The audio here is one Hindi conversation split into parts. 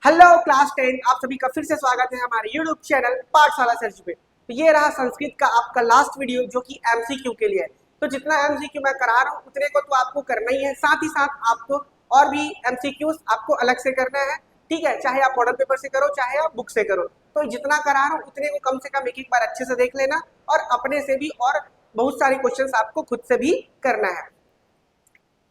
हेलो क्लास 10, आप सभी का फिर से स्वागत है हमारे यूट्यूब चैनल पाठशाला सर्च पे। तो ये रहा संस्कृत का आपका लास्ट वीडियो जो कि एमसीक्यू के लिए है। तो जितना एमसीक्यू मैं करा रहा हूँ उतने को तो आपको करना ही है, साथ ही साथ आपको और भी एमसीक्यूज आपको अलग से करना है। ठीक है, चाहे आप मॉडल पेपर से करो चाहे आप बुक से करो। तो जितना करा रहा हूँ उतने को कम से कम एक एक बार अच्छे से देख लेना और अपने से भी और बहुत सारे क्वेश्चन आपको खुद से भी करना है।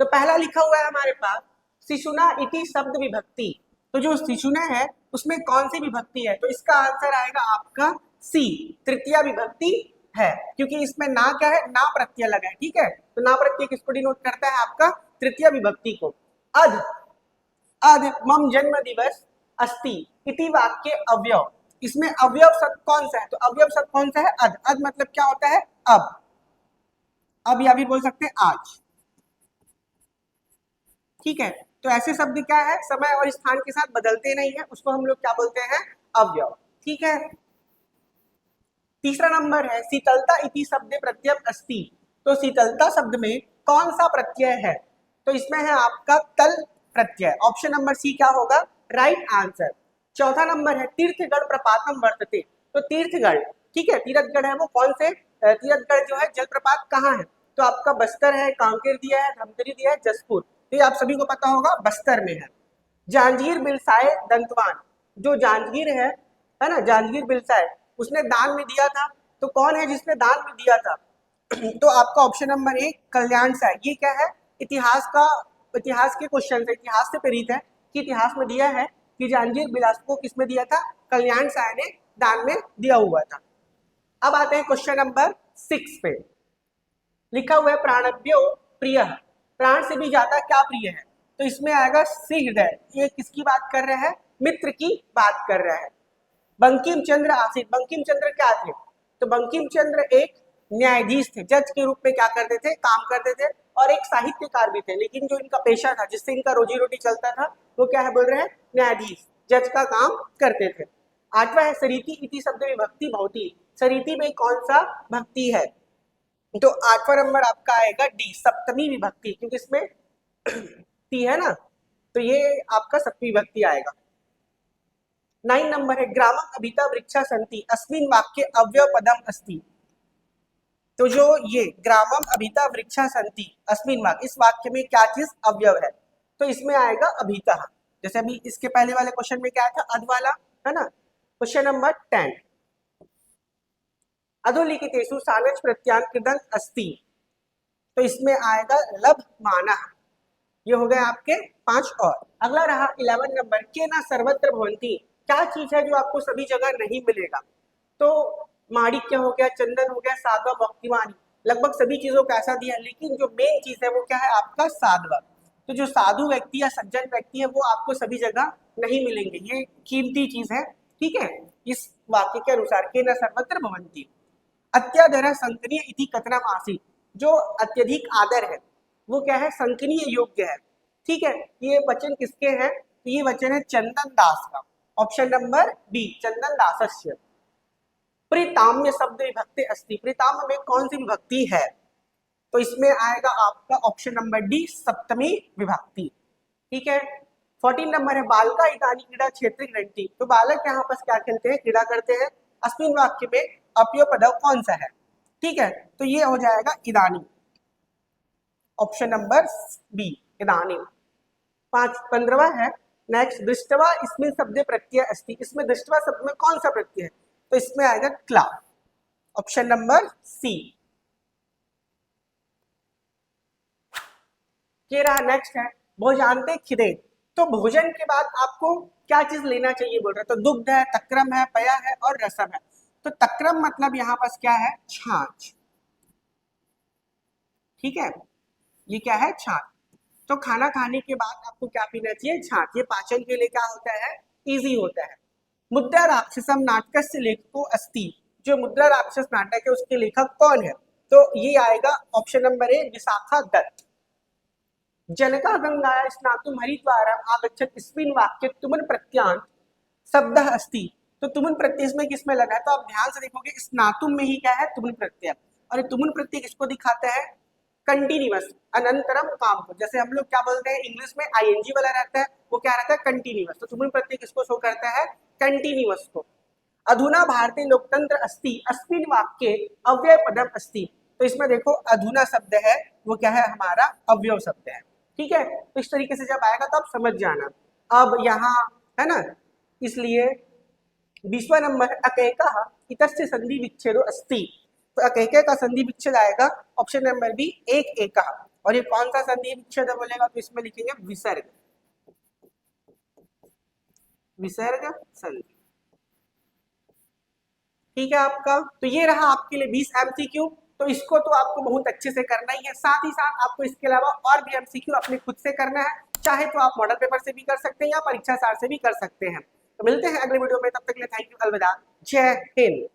तो पहला लिखा हुआ है हमारे पास शिशुना इति शब्द विभक्ति। तो जो शिशुना है उसमें कौन सी विभक्ति है? तो इसका आंसर आएगा आपका सी, तृतीया विभक्ति है, क्योंकि इसमें ना क्या है, ना प्रत्यय लगा है। ठीक है, तो ना प्रत्यय किसको डिनोट करता है? आपका तृतीय विभक्ति को। अध अध मम जन्म दिवस अस्ति इति वाक्य अवयव। इसमें अवयव शब्द कौन सा है? तो अवयव शब्द कौन सा है? अध। अध मतलब क्या होता है? अब या भी बोल सकते हैं आज। ठीक है, तो ऐसे शब्द क्या है, समय और स्थान के साथ बदलते नहीं है, उसको हम लोग क्या बोलते हैं? अवयव। ठीक है, तीसरा नंबर है शीतलता इति शब्द प्रत्यय अस्ति। तो शीतलता शब्द में कौन सा प्रत्यय है? तो इसमें है आपका तल प्रत्यय। ऑप्शन नंबर सी क्या होगा? Right answer. चौथा नंबर है तीर्थगढ़ प्रपातम वर्तते। तो तीर्थगढ़, ठीक है, तीर्थगढ़ है वो कौन से? तीर्थगढ़ जो है जलप्रपात कहाँ है? तो आपका बस्तर है, कांकेर दिया है, धमतरी दिया है, जसपुर। तो ये आप सभी को पता होगा बस्तर में है। जांजगीर बिलसाए दंतवान। जो जांजगीर है ना, जांजगीर बिलसाए, उसने दान में दिया था। तो कौन है जिसने दान में दिया था? तो आपका ऑप्शन नंबर एक कल्याण साय। ये क्या है? इतिहास का, इतिहास के क्वेश्चन है, इतिहास से प्रेरित है कि इतिहास में दिया है कि जांजगीर बिलासपुर को किसमें दिया था? कल्याण साय ने दान में दिया हुआ था। अब आते हैं क्वेश्चन नंबर 6 पे। लिखा हुआ है प्राणभ्यो प्रिय। प्राण से भी ज्यादा क्या प्रिय है? तो इसमें आएगा हृदय। ये किसकी बात कर रहे हैं? मित्र की बात कर रहे हैं। बंकिम चंद्र आसित। बंकिम चंद्र क्या थे? तो बंकिम चंद्र एक न्यायाधीश थे, जज के रूप में क्या करते थे? काम करते थे, और एक साहित्यकार भी थे। लेकिन जो इनका पेशा था, जिससे इनका रोजी रोटी चलता था, वो क्या है बोल रहे हैं? न्यायाधीश, जज का काम करते थे। आठवां है सरीति इति शब्द विभक्ति भवति। सरीति में कौन सा भक्ति है? तो आठवां नंबर आपका आएगा डी, सप्तमी विभक्ति, क्योंकि इसमें टी है ना, तो ये आपका सप्तमी विभक्ति आएगा। 9 नंबर है ग्रामम अभिता वृक्षा संति अस्मिन वाक्य अव्यय पदम अस्ति। तो जो ये ग्रामम अभिता वृक्षा संति अस्मिन वाक्य, इस वाक्य में क्या चीज अव्यय है? तो इसमें आएगा अभिता। जैसे अभी इसके पहले वाले क्वेश्चन में क्या था? अध वाला, है ना। क्वेश्चन नंबर 10, अधोलिखितेषु सानच प्रत्यान कृदंत अस्ति। तो इसमें आएगा लभ माना। ये हो गए आपके 5। और अगला रहा 11 नंबर के ना सर्वत्र भवंती। क्या चीज है जो आपको सभी जगह नहीं मिलेगा? तो माणिक्य हो गया, चंदन हो गया, साधवा भक्तिमानी। लगभग सभी चीजों को ऐसा दिया, लेकिन जो मेन चीज है वो क्या है? आपका साधवा। तो जो साधु व्यक्ति या सज्जन व्यक्ति है वो आपको सभी जगह नहीं मिलेंगे, ये कीमती चीज है। ठीक है, इस वाक्य के अनुसार के न सर्वत्र भवंती। अत्यादर संकनीय इति कथनम आसीत्। जो अत्यधिक आदर है वो क्या है? संकनीय योग्य है। ठीक है, ये वचन किसके हैं? तो ये वचन है चंदन दास का। ऑप्शन नंबर बी, चंदन दासस्य। प्रीताम्य शब्द विभक्ति अस्ति। प्रीताम्य में कौन सी विभक्ति है? तो इसमें आएगा आपका ऑप्शन नंबर डी, सप्तमी विभक्ति। ठीक है, 14 नंबर है बालका इदानी क्रीड़ा क्षेत्र ग्रंथि। तो बालक यहाँ पर क्या खेलते हैं? क्रीड़ा करते हैं। अस्मिन वाक्य में अपयो पदव कौन सा है? ठीक है, तो ये हो जाएगा इदानी, ऑप्शन नंबर बी, इदानी। 15वां है नेक्स्ट दृष्टवा इसमें शब्द प्रत्यय अस्ति। इसमें दृष्टवा शब्द में कौन सा प्रत्यय है? तो इसमें आएगा क्ला, ऑप्शन नंबर सी। ये रहा नेक्स्ट है भोजान्ते खिदे। तो भोजन के बाद आपको क्या चीज लेना चाहिए बोल रहा है? तो दुग्ध है, तक्रम है, पया है और रसम है। तो तक्रम मतलब यहाँ पास क्या है? छाछ। ठीक है, ये क्या है? छाछ। तो खाना खाने के बाद आपको क्या पीना चाहिए? छाछ। ये पाचन के लिए क्या होता है? इजी होता है। मुद्रा राक्षसम नाटक से लेखको अस्ति। जो मुद्रा राक्षस नाटक है उसके लेखक कौन है? तो ये आएगा option number A, Vishakha Datt. जनका गंगाया स्नातुम हरिद्वारम आगच्छत इस्मिन् वाक्य तुमन प्रत्यांत शब्द अस्ति। तो तुमन प्रत्यय इसमें किसमें लगा है? तो आप ध्यान से देखोगे स्नातुम में ही क्या है? तुमन प्रत्यय। और तुमन प्रत्यय किसको दिखाता है? कंटिन्यूअस, अनंतरम काम को, जैसे हम लोग क्या बोलते हैं इंग्लिश में आईएनजी वाला रहता है, वो क्या रहता है कंटिन्यूअस, तो तुमुल प्रत्यय किसको शो करता है कंटिन्यूअस को। अधुना भारतीय लोकतंत्र अस्ति, अस्मिन् वाक्ये अव्यय पदम अस्ति, तो इसमें देखो अधुना शब्द है वो क्या है हमारा अव्यय शब्द है, ठीक है। तो इस तरीके से जब आएगा तो आप समझ जाना। अब यहाँ है ना, इसलिए 20वां नंबर अकैकः इतस्य संधि विच्छेदो अस्ति, तो अकैकः का संधि विच्छेद आएगा ऑप्शन नंबर बी एक एकः, और ये कौन सा संधि विच्छेद बोलेगा तो इसमें लिखेंगे विसर्ग, विसर्ग संधि, ठीक है आपका। तो ये रहा आपके लिए 20 एमसीक्यू, तो इसको तो आपको बहुत अच्छे से करना ही है, साथ ही साथ आपको इसके अलावा और भी एमसीक्यू अपने खुद से करना है, चाहे तो आप मॉडल पेपर से भी कर सकते हैं या परीक्षा सार से भी कर सकते हैं। तो मिलते हैं अगले वीडियो में, तब तक के लिए थैंक यू, अलविदा, जय हिंद।